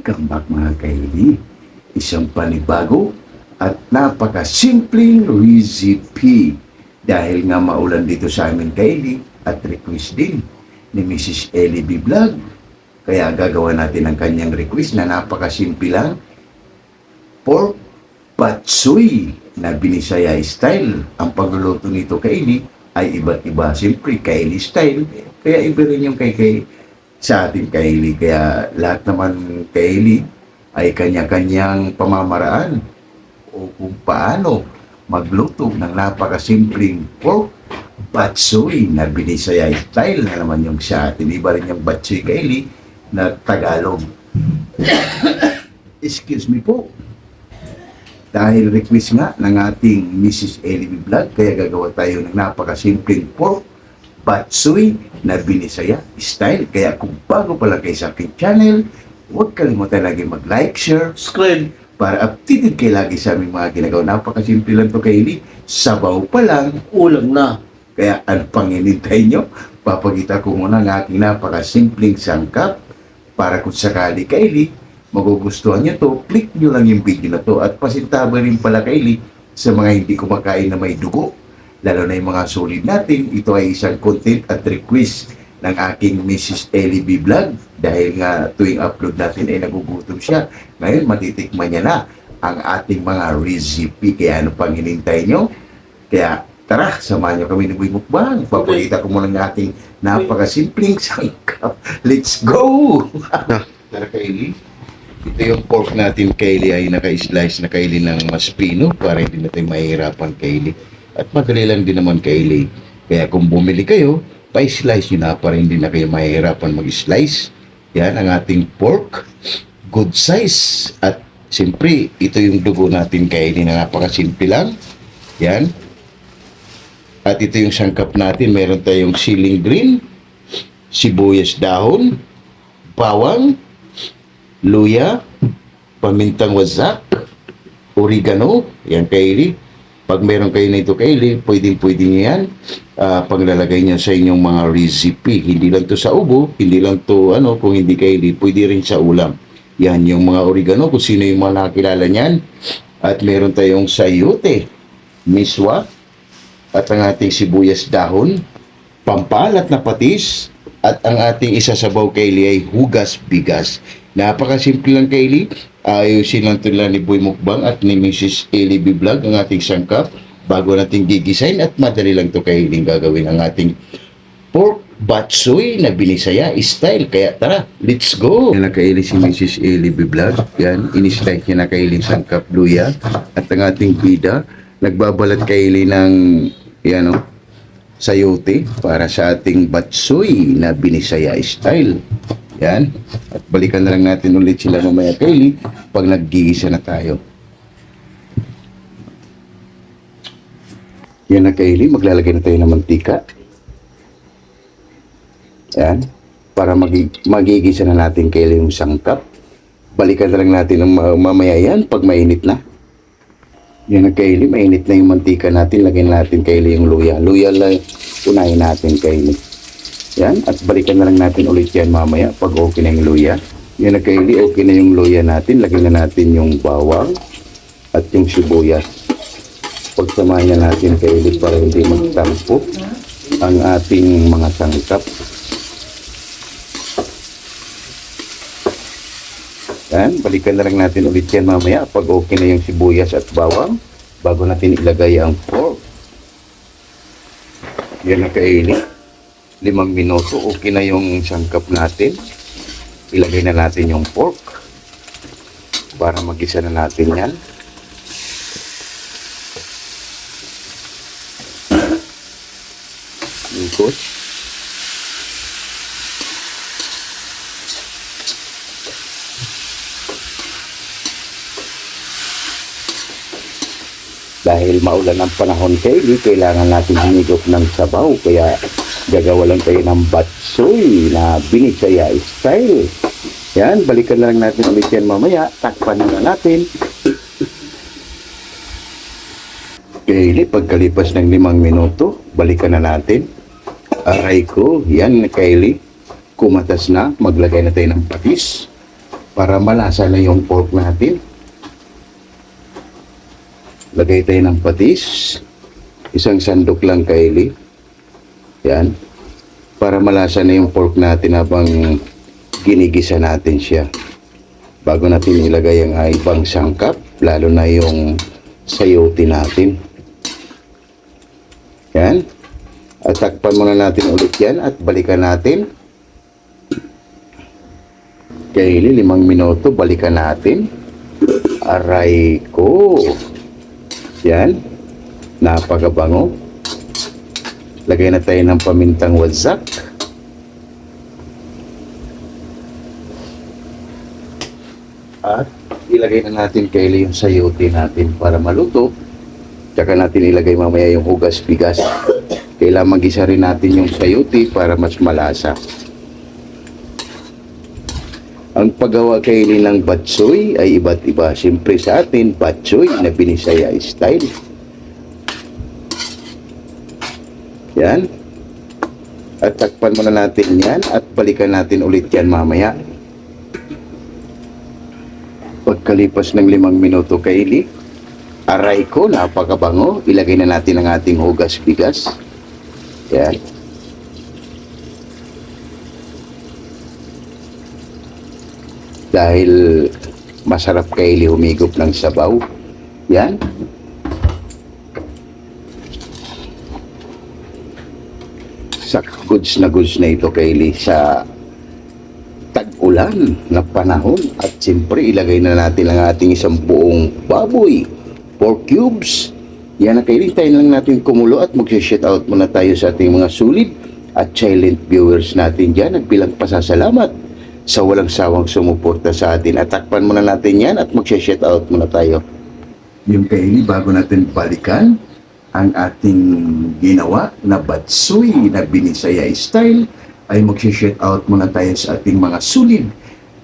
Welcome back mga kaili. Isang panibago at napakasimpleng recipe. Dahil nga maulan dito sa amin kaili at request din ni Mrs. Ellie B. Vlog. Kaya gagawa natin ang kanyang request na napakasimple lang. Pork patsoy na binisaya style. Ang pagluluto nito kaili ay iba't iba. Siyempre kaili style. Kaya iba rin yung kay sa ating kaili. Kaya lahat naman kaili ay kanya-kanyang pamamaraan o kung paano magluto ng napakasimpleng pork batsoy na binisaya style na naman yung sa atin. Iba rin yung batsoy kaili na Tagalog. Excuse me po. Dahil request nga ng ating Mrs. Ellie B. Vlog, kaya gagawa tayo ng napakasimpleng pork batsoy na binisaya style. Kaya kung bago pala kayo sa aking channel, huwag kalimutan lagi mag-like, share, subscribe para updated kayo lagi sa aming mga ginagawa. Napakasimple lang to kaili. Sabaw pa lang, ulam na. Kaya ano pang hinintay nyo? Papakita ko muna ang aking napakasimpleng sangkap para kung sakali kaili, magugustuhan nyo to, click nyo lang yung video na to at pasintabi rin pala kaili sa mga hindi kumakain na may dugo. Lalo na yung mga solid natin, ito ay isang content at request ng aking Mrs. Ellie B. Vlog. Dahil nga tuwing upload natin ay nagugutom siya. Ngayon matitikman niya na ang ating mga recipe. Kaya ano pang hinintay nyo? Kaya tara, samahan nyo kami ng Mukbang. Papakita ko muna ng ating napakasimpleng sangkap. Let's go! Tara Kylie. Ito yung pork natin Kylie ay naka-slice na Kylie ng mas pino para hindi natin mahihirapan Kylie. At madali lang din naman Kylie. Kaya kung bumili kayo, pa-slice nyo na para hindi na kayo mahihirapan mag-slice. Yan ang ating pork. Good size. At siyempre, ito yung dugo natin Kylie na napakasimple lang. Yan. At ito yung sangkap natin. Meron tayong siling green, sibuyas dahon, bawang, luya, pamintang wasak, oregano. Yan Kylie. Pag meron kayo nito Kylie, pwedeng nyo yan paglalagay niya sa inyong mga recipe. Hindi lang to sa ubo, hindi lang to kung hindi Kylie, pwede rin sa ulam. Yan yung mga oregano, kung sino yung mga nakakilala niyan. At meron tayong sayote, miswa, at ang ating sibuyas dahon, pampalat na patis, at ang ating isasabaw Kylie ay hugas bigas. Napakasimple lang Kylie. Ayusin lang nila ni Boy Mukbang at ni Mrs. Ellie B. Vlog ang ating sangkap bago natin gigisain at madali lang to Kylie gagawin ang ating pork batsoy na binisaya style. Kaya tara, let's go! Yan na Kylie si Mrs. Ellie B. Vlog. Yan, in-slice niya na Kylie sangkap luya at ang ating bida. Nagbabalat Kylie ng sayote para sa ating batsoy na binisaya style. Yan. At balikan na lang natin ulit sila mamaya Kylie pag naggigisa na tayo. Yan na Kylie, maglalagay na tayo ng mantika. Yan. Para magigisa na natin Kylie yung sangkap. Balikan na lang natin ng mamaya yan pag mainit na. Yan na Kylie, mainit na yung mantika natin. Lagyan natin Kylie yung luya. Luya lang unahin natin Kylie. Yan, at balikan na lang natin ulit yan mamaya pag okay na yung luya. Yan na Kylie, okay na yung luya natin. Lagyan na natin yung bawang at yung sibuyas. Pagsamahin na natin Kylie para hindi magtampo ang ating mga sangkap. Yan, balikan na lang natin ulit yan mamaya pag okay na yung sibuyas at bawang bago natin ilagay ang pork. Yan na Kylie. 5 minuto, okay na yung sangkap natin. Ilagay na natin yung pork para magisa na natin yan. Ikot. Dahil maulan ang panahon Kylie, kailangan natin humigop ng sabaw. Kaya gagawa lang tayo ng batsoy na binisaya style. Yan, balikan na lang natin ulit yan mamaya. Takpan na natin. Kylie, pagkalipas ng 5 minuto, balikan na natin. Aray ko, yan Kylie. Kumatas na, maglagay na tayo ng patis. para malasa na yung pork natin. Lagay tayo ng patis. Isang sandok lang, Kylie. Yan. Para malasa na yung pork natin habang ginigisa natin siya. Bago natin ilagay ang ibang sangkap, lalo na yung sayote natin. Yan. At takpan muna natin ulit yan at balikan natin. Kylie, 5 minuto, balikan natin. Aray ko. Yan. Napakabango. Lagay na tayo ng pamintang wazak. At ilagay na natin, Kylie, yung sayote natin para maluto. Tsaka natin ilagay mamaya yung hugas bigas. Kailangan mag-isa rin natin yung sayote para mas malasa. Ang paggawa, Kylie, ng batsoy ay iba't iba. Siyempre sa atin, batsoy na Binisaya style. Yan. At takpan muna natin yan at balikan natin ulit yan mamaya. Pagkalipas ng 5 minuto, Kylie, aray ko, napakabango. Ilagay na natin ang ating hugas bigas. Yan. Dahil masarap, Kylie, humigop ng sabaw. Yan. Sa goods na ito, Kylie, sa tag-ulan na panahon. At siyempre, ilagay na natin ang ating isang buong baboy. 4 cubes. Yan na, Kylie. Tayo lang natin kumulo at mag-shout muna tayo sa ating mga sulit at silent viewers natin dyan. At bilang pasasalamat sa walang sawang sumuporta sa atin. At takpan muna natin yan at mag-shout muna tayo. Yung, Kylie, bago natin balikan ang ating ginawa na batsoy na Binisaya style, ay mag-shout muna tayo sa ating mga sulit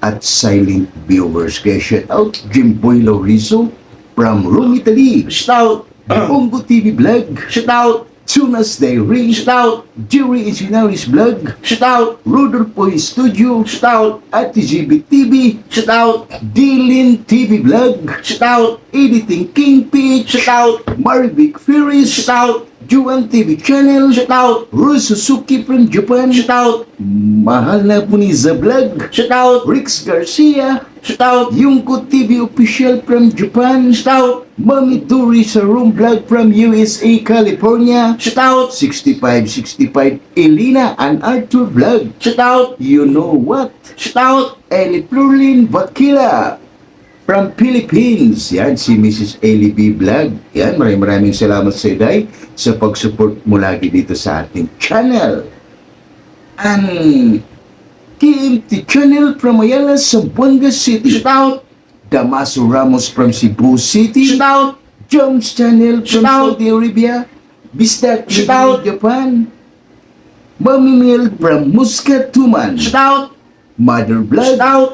at silent viewers. Kaya shout out Jimboy Laurizo from Rome, Italy. Shout out Bongo TV Vlog. Shout out Tunas Diary. Shout out Jerry Engineers Vlog. Shout out Rodolfo Studio. Shout out Ate GB TV. Shout out Dylan TV Vlog. Shout out Editing King Peach. Shout out Marvic Ferris. Shout out Juan TV Channel. Shout out Rose Suzuki from Japan. Shout out Mahal na Puniza Vlog. Shout out Rix Garcia. Shout out Yungko TV Official from Japan. Shout out Mami Duri sa Room Vlog from USA, California. Shout out 6565 Elena and Arthur Vlog. Shout out You Know What. Shout out Eli Plurlin Vakila from Philippines. Yan, si Mrs. Eli B. Vlog. Yan, maraming salamat sa Day sa pag-support mo lagi dito sa ating channel. And KMT Channel from Ayala, Zamboanga City. Shout out Damaso Ramos from Cebu City. Shout out Jones Channel from Saudi Arabia. Bisdak from Japan. Mami Mel from Muscat, Tuman. Shout out Mother Blood. Shout out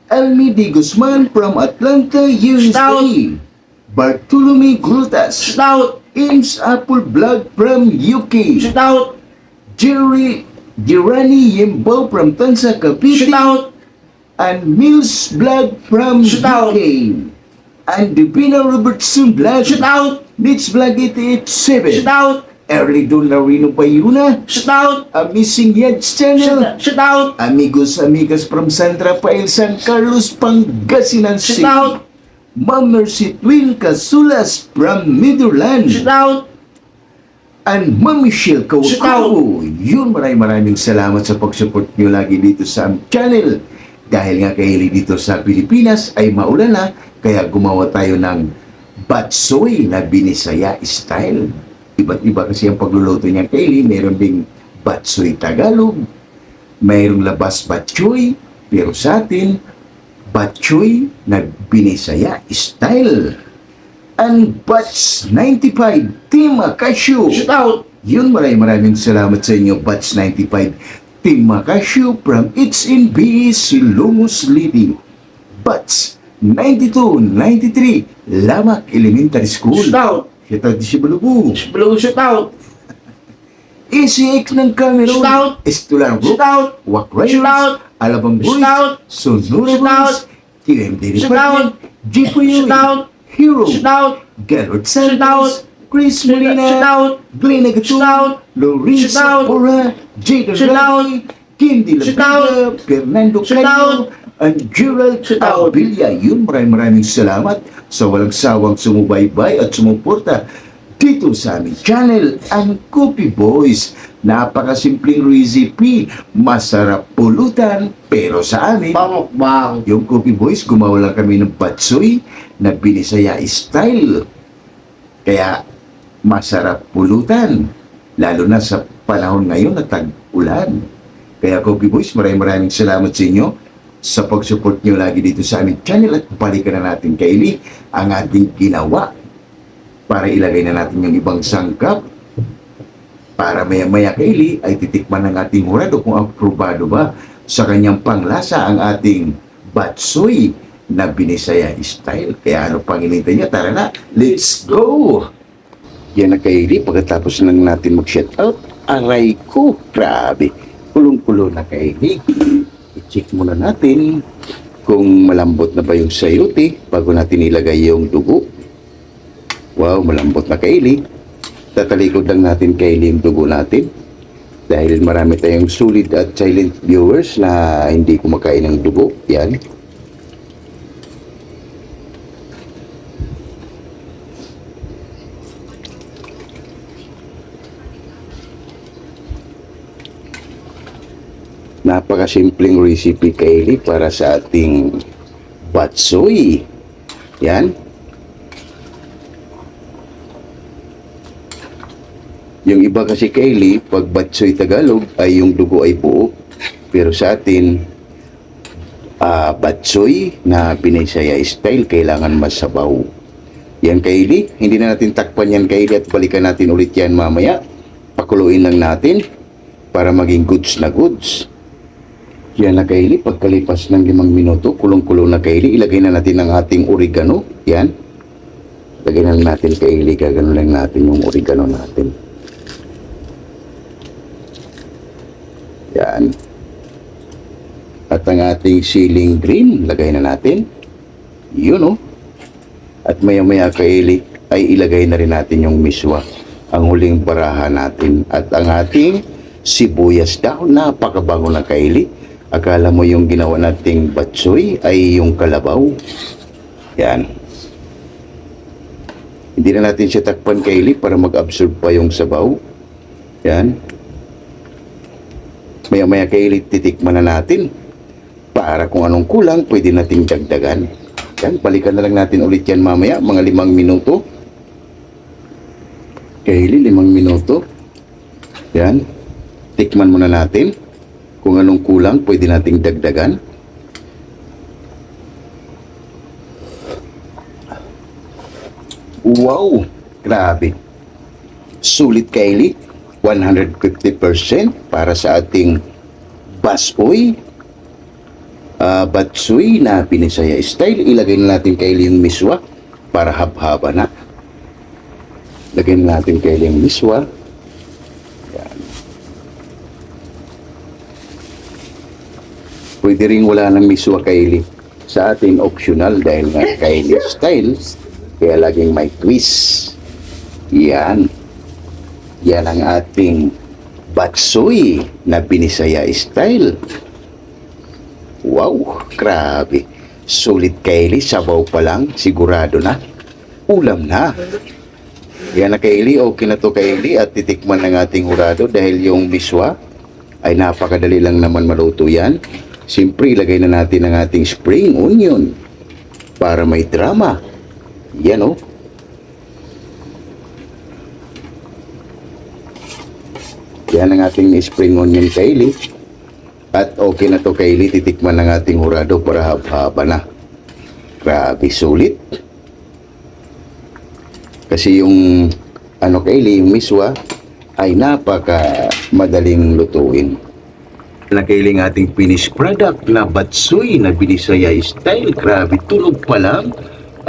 Elmi D. Guzman from Atlanta, USA. Bartolome Grutas. Shout out Ames Apple Blood from UK. Shout out Jirani Yembo from Tansa, Cavite. Shout out and Mills Vlog from UK. And Divina Robertson Vlog. Shout out Nits Vlog 887. Shout out Early Don Larino Payuna. Shout out Amazing Yads Channel. Shout out Amigos Amigas from San Rafael, San Carlos, Pangasinan City. Shout out Ma'am Mercy Twin Casulas from Netherlands. Shout out and Ma'am Michelle Kawakaw. Yun, maraming salamat sa pag-support nyo lagi dito sa channel. Dahil nga, Kylie, dito sa Pilipinas ay maulan na, kaya gumawa tayo ng batsoy na Binisaya style. Iba't iba kasi ang pagluluto niya, Kylie. Meron ding batsoy Tagalog, mayroong labas batsoy, pero sa atin, batsoy na Binisaya style. And Batch 95 Team Acasio. Shout out! Yun, maraming salamat sa inyo, Batch 95 Team Acasio from It's in B, Silongos Liti. Batch 92, 93 Lamak Elementary School. Shout out! Shout out si Balubu. Shout out! ECX ng camera. Shout out! Estular Group. Shout out! Walk Riders. Shout out! Alabang Boys. Shout out! Sonora Boys. QMD Sit down. Jipoy, Sit down. Hero, Sit down. Garrett Sit down. Santos, Chris Sit Molina, down. Glenn Sit Agaton, down. Lorenzo Sit down. Ora, Jada Sit down. Rani, Kim De La Sit Vega, down. Fernando Sit Canyo, down. and Gerald Sit down. Abilia. Yun, maraming salamat sa walang sawang sumubaybay at sumuporta dito sa aming channel, ang Coffee Boys. Napakasimpleng recipe, masarap pulutan, pero sa amin, Pamukbang. yung Coffee Boys, gumawa lang kami ng batsoy na Binisaya style. Kaya masarap pulutan, lalo na sa panahon ngayon na tag-ulan. Kaya Coffee Boys, maraming salamat sa inyo sa pag-support nyo lagi dito sa aming channel, at balikan na natin kaili ang ating ginawa para ilagay na natin yung ibang sangkap para maya-maya kaili ay titikman ng ating hurado kung aprobado ba sa kanyang panglasa ang ating batsoy na Binisaya style. Kaya ano pang inintay niya? Tara na, let's go! Yan na kaili, pagkatapos lang natin mag-shout out, aray ko, grabe, kulong-kulo na kaili. I-check muna natin kung malambot na ba yung sayote bago natin ilagay yung dugo. Wow, malambot na kaili. Tatalikod lang natin kaili yung dugo natin. Dahil marami tayong solid at silent viewers na hindi kumakain ng dugo. Yan. Napakasimpleng recipe kaili para sa ating batsoy. Yan. Yung iba kasi kaili, pag batsoy Tagalog ay yung dugo ay buo. Pero sa atin, batsoy na Binisaya style, kailangan masabaw. Yan kaili, hindi na natin takpan yan kaili at balikan natin ulit yan mamaya. Pakuluin lang natin para maging goods na goods. Yan na kaili, pagkalipas ng 5 minuto, kulong-kulong na kaili, ilagay na natin ang ating oregano. Yan. Lagay na lang natin kaili, gagano lang natin yung oregano natin. Yan. At ang ating ceiling green, lagay na natin. Yun o. At maya-maya kaili, ay ilagay na rin natin yung miswa, ang huling baraha natin. At ang ating sibuyas daw, napakabango na kaili. Akala mo yung ginawa nating batsoy ay yung kalabaw. Yan. Hindi na natin siya takpan kaili para mag-absorb pa yung sabaw. Yan. Maya-maya kaili, titikman na natin para kung anong kulang, pwede nating dagdagan. Yan, balikan na lang natin ulit yan mamaya, mga 5 minuto. Kaili, 5 minuto. Yan. Tikman muna natin. Kung anong kulang, pwede nating dagdagan. Wow! Grabe. Sulit kaili. 150% para sa ating batsoy na Binisaya style. Ilagay na natin kaili yung miswa para habhaba na. Lagay na natin kaili yung miswa. Yan. Pwede rin wala ng miswa kaili. Sa atin optional dahil nga kaili style, kaya laging may twist. Yan. Yan ang ating batsoy na Binisaya style. Wow, grabe. Sulit kaili, sabaw pa lang, sigurado na. Ulam na. Yan na kaili, okay na to kaili, at titikman ng ating hurado dahil yung miswa ay napakadali lang naman maluto yan. Siyempre, ilagay na natin ang ating spring onion para may drama. Yan o. Yan ang ating spring onion kaili. At okay na to kaili, titikman ng ating hurado para haba na. Grabe, sulit. Kasi yung kaili, yung miswa ay napaka madaling lutuin. Nakailing ating finished product na batsoy na Binisaya style. Grabe, tulog pa lang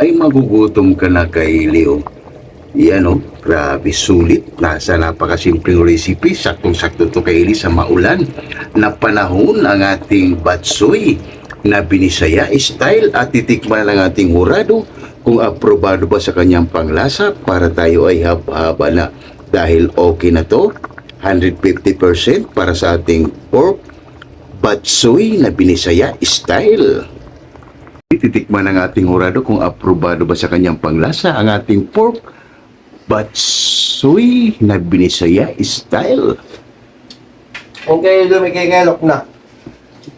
ay magugutom ka na kaili o. Yan o, grabe, sulit. Nasa napakasimpleng recipe, saktong-sakto to kaili sa maulan na panahon ang ating batsoy na Binisaya style at titikman ng ating hurado kung aprobado ba sa kanyang panglasa para tayo ay haba-haba na dahil okay na to 150% para sa ating pork batsoy na Binisaya style. Titikman ng ating hurado kung aprobado ba sa kanyang panglasa ang ating pork batsoy na Binisaya style. Kung kayo lumikingilok na.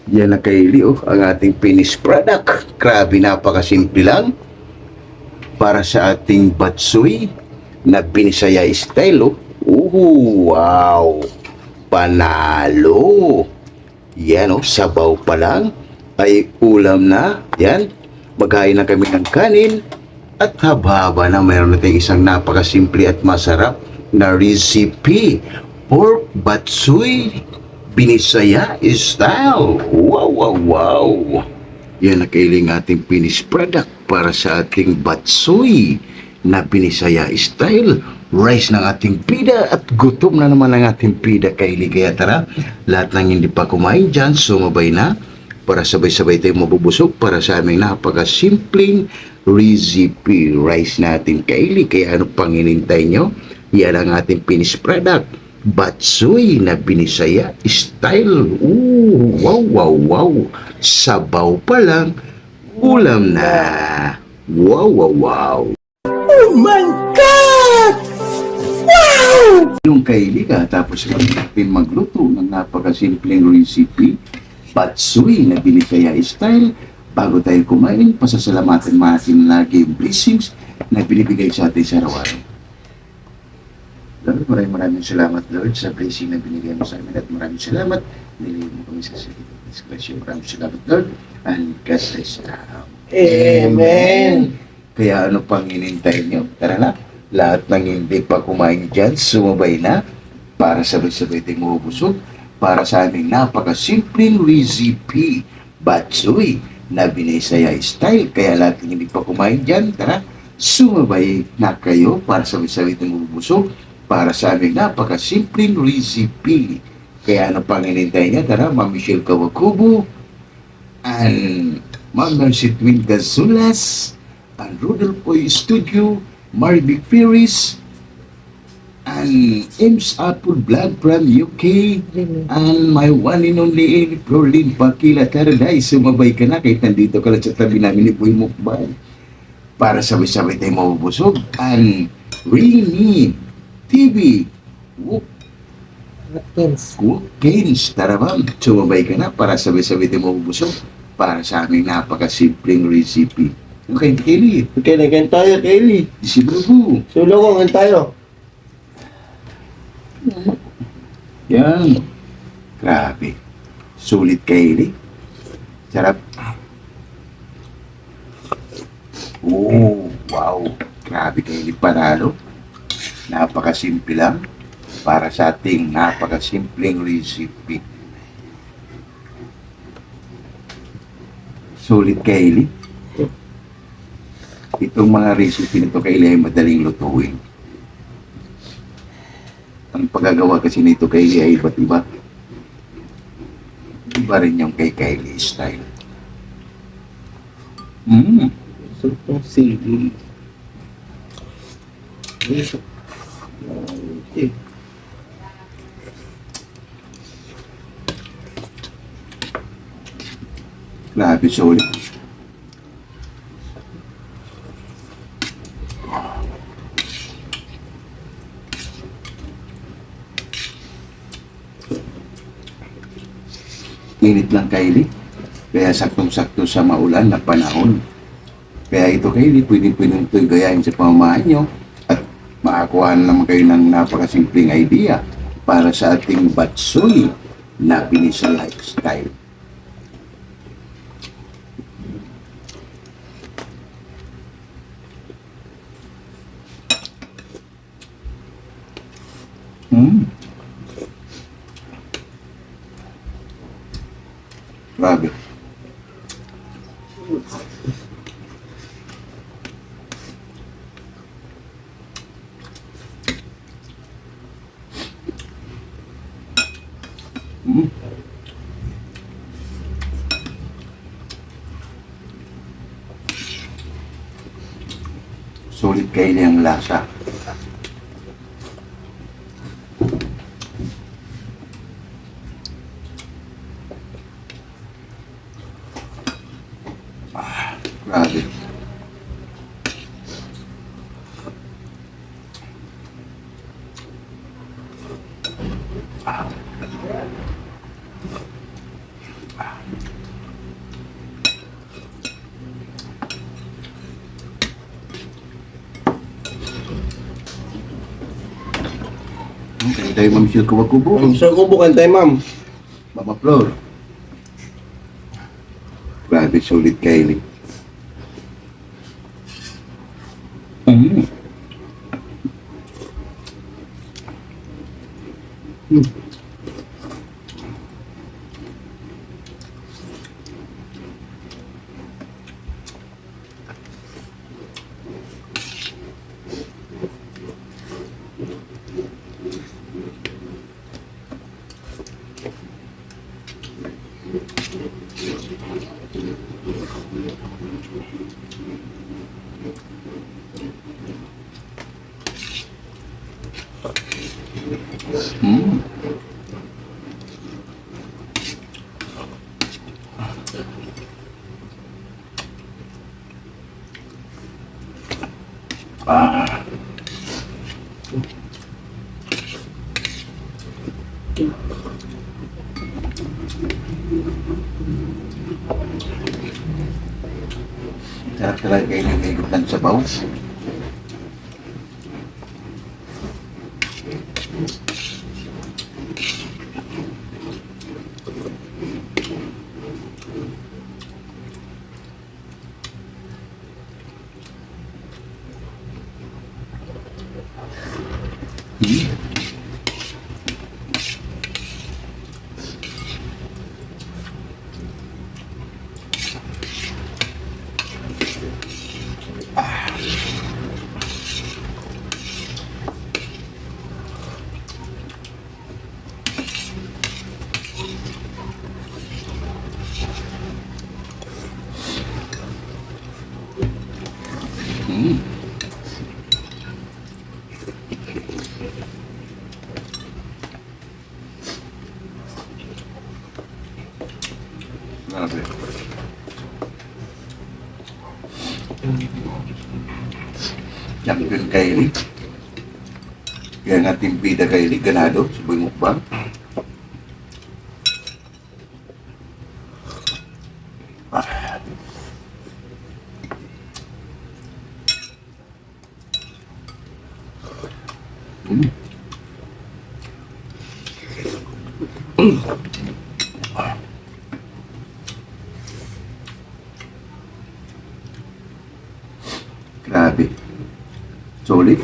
Yan na kaili ang ating finished product. Grabe, napakasimple lang. Para sa ating batsoy na Binisaya style. Wow! Panalo! Yan sabaw pa lang ay ulam na. Yan, maghain na kami ng kanin at haba-haba na mayroon natin isang napakasimple at masarap na recipe. Pork batsoy Binisaya style. Wow, wow, wow. Yan na kailing ating finished product para sa ating batsoy na Binisaya style. Rice ng ating pida at gutom na naman ang ating pida kaili. Kaya tara, lahat ng hindi pa kumain dyan, sumabay na para sabay-sabay tayong mabubusog para sa aming napakasimpleng recipe. Rice natin kaili. Kaya ano pang hinintay nyo? Yan ang ating finished product. Batsoy na Binisaya style. Wow, wow, wow. Sabaw pa lang, ulam na. Wow, wow, wow. Oh my God! Wow! Yung kaili ka, tapos natin magluto ng napakasimpleng recipe, Batsoy na Binisaya style. Bago tayo kumain, pasasalamatan natin lagi yung blessings na binibigay sa atin sa araw-araw. Lord, maraming salamat, Lord, sa blessing na binigay mo sa amin at maraming salamat. Nilagay mo kami sa discretion. Maraming salamat, Lord, and God bless. Amen. Kaya ano pang hinintay nyo? Tara na, lahat ng hindi pa kumain dyan, sumabay na para sabay-sabay tayong mabubusog para sa aming napakasimpleng recipe, Batsoy na Binisaya style. Kaya lahat ng hindi pa kumain dyan, tara, sumabay na kayo para sabay-sabay tayong mabubusog para sa aming napakasimpleng recipe. Kaya ano pang hinintay niya? Tara, Ma'am Michelle Kawakubo, and Ma'am Mercy Twin Gazulas, and Rodolfo Studio, Marvic Ferris, and Ems Apple Vlog from UK, and my one and only Eric Rolin Pakila. Tara dahil sumabay ka na kahit nandito ka lang sa tabi namin ni Puy Mukbang para sabay-sabay tayo mabubusog. And Rini TV Wookins, tara ba? Sumabay ka na para sabay-sabay tayo mabubusog para sa aming napakasimpleng recipe. Okay, Kelly. Okay, nagkan tayo, Kelly. Si Brubu. Sulungan tayo. Yan. Grabe. Sulit, Kelly. Sarap. Oh, wow. Grabe, Kelly. Panalo. Napakasimple lang para sa ating napakasimpleng recipe. Sulit, Kylie. Itong mga recipe nito, Kylie, ay madaling lutuin. Ang paggagawa kasi nito, Kylie, ay iba't iba. Iba rin yung kay Kylie style. Sultong sili. Okay. Grabe, sulit. Init lang, Kylie. Kaya saktong-sakto sa maulan na panahon. Kaya ito, Kylie, pwede-pwede ito gayahin sa pamamahan nyo at makakuha naman kayo ng napakasimpleng idea para sa ating batsoy na Binisaya style. Grabe. Kylie ang lasa. Grabe. Kaya tayo mamisir kubo-kubo. Sa kubukan tayo, ma'am. Mama Flor. Grabe, sulit Kylie. Sarap talaga kayo nag-ikot ng sabaw. Grabe. Champion Kylie. Kaya nga timpida Kylie, ganado, suboy mukbang. Grabe. Solid.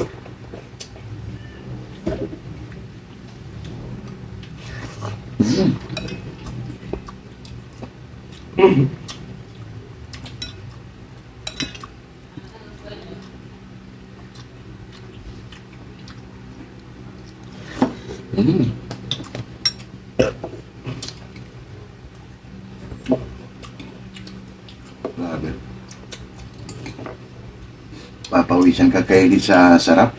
Grabe. Papawisan ka Kylie sa sarap.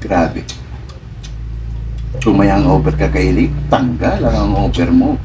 Grabe. Sumayang over ka Kylie, tanggal ang over mo.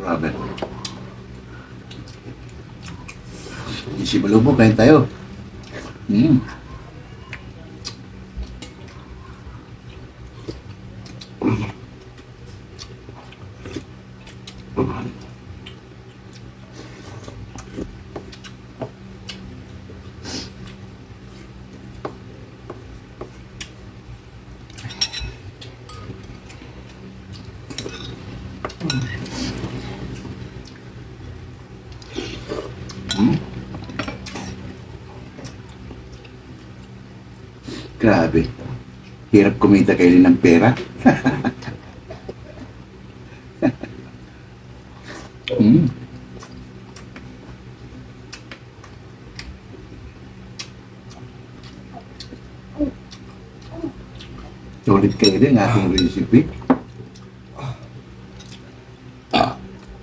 Grabe. Isi Balubo, kain tayo. Mm. Mm. Grabe. Hirap kumita kayo ng pera. Mm. Sulit kayo din ating recipe.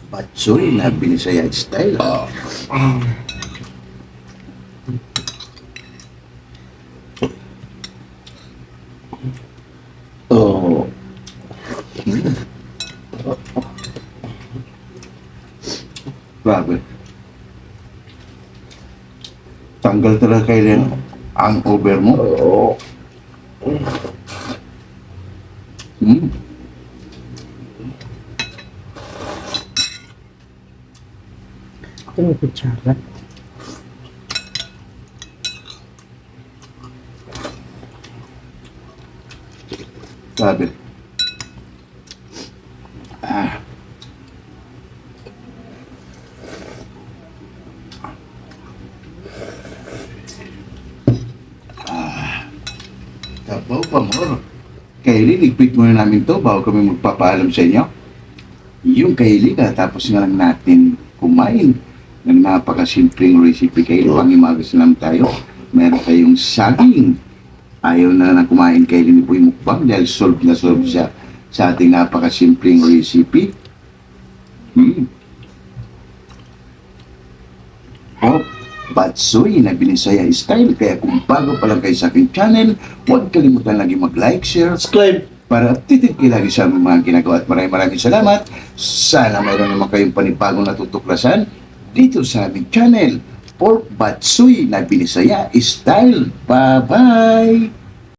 Batsoy na Binisaya style. Oh. Mm. Grabe. Tanggal talaga kayo ang over mo. Oo. Mm. Ito may kutsara. Grabe. Ah. Tabaw pa more. Kylie, ligpit muna namin to bago kami magpapaalam sa inyo. Yung Kylie, tapos nga lang natin kumain ng napakasimpleng recipe. Kylie, pangimagas na lang tayo. Meron tayong saging. Ayaw na kumain Kylie ni Boy Mukbang dahil solve na solve siya sa ating napakasimpleng recipe. Oh, Batsoy na Binisaya style. Kaya kung bago pa lang kayo sa aking channel, huwag kalimutan lagi mag-like, share, Subscribe. para updated kayo lagi sa aming mga ginagawa. At maraming salamat. Sana mayroon naman kayong panibagong natutuklasan dito sa aming channel. Pork Batsoy na Binisaya style. Bye-bye!